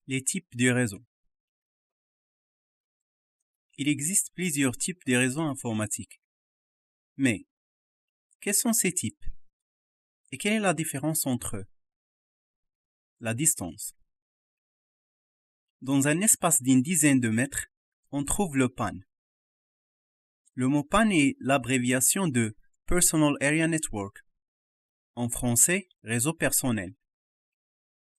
Les types de réseaux. Il existe plusieurs types de réseaux informatiques. Mais, quels sont ces types? Et quelle est la différence entre eux? La distance. Dans un espace d'une dizaine de mètres, on trouve le PAN. Le mot PAN est l'abréviation de Personal Area Network. En français, réseau personnel.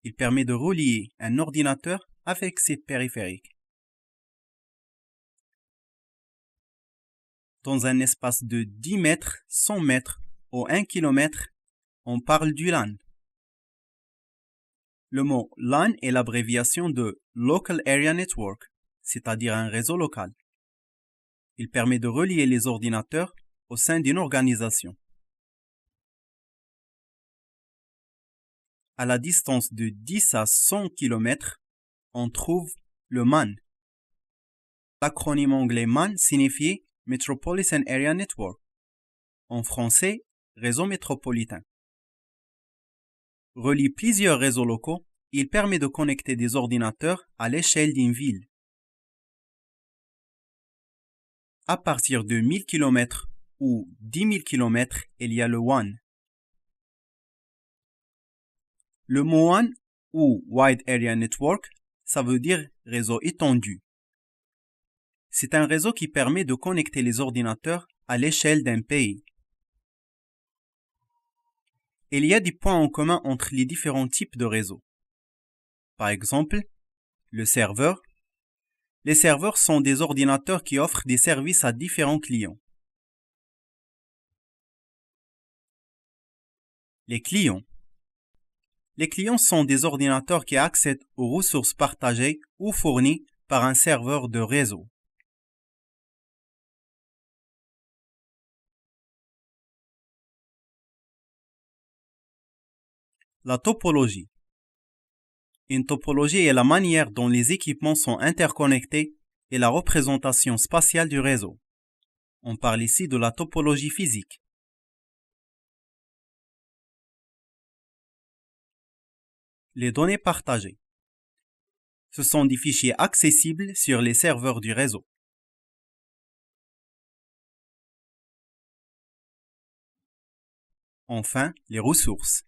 Il permet de relier un ordinateur avec ses périphériques. Dans un espace de 10 mètres, 100 mètres ou 1 km, on parle du LAN. Le mot LAN est l'abréviation de Local Area Network, c'est-à-dire un réseau local. Il permet de relier les ordinateurs au sein d'une organisation. À la distance de 10 à 100 km, on trouve le MAN. L'acronyme anglais MAN signifie Metropolitan Area Network. En français, réseau métropolitain. Relie plusieurs réseaux locaux, il permet de connecter des ordinateurs à l'échelle d'une ville. À partir de 1000 km ou 10 000 km, il y a le WAN. Le mot WAN ou Wide Area Network, ça veut dire réseau étendu. C'est un réseau qui permet de connecter les ordinateurs à l'échelle d'un pays. Il y a des points en commun entre les différents types de réseaux. Par exemple, le serveur. Les serveurs sont des ordinateurs qui offrent des services à différents clients. Les clients. Les clients sont des ordinateurs qui accèdent aux ressources partagées ou fournies par un serveur de réseau. La topologie. Une topologie est la manière dont les équipements sont interconnectés et la représentation spatiale du réseau. On parle ici de la topologie physique. Les données partagées. Ce sont des fichiers accessibles sur les serveurs du réseau. Enfin, les ressources.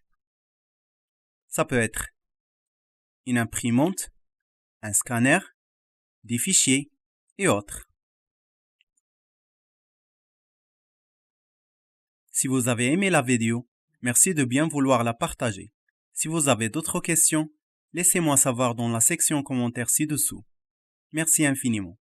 Ça peut être une imprimante, un scanner, des fichiers et autres. Si vous avez aimé la vidéo, merci de bien vouloir la partager. Si vous avez d'autres questions, laissez-moi savoir dans la section commentaires ci-dessous. Merci infiniment.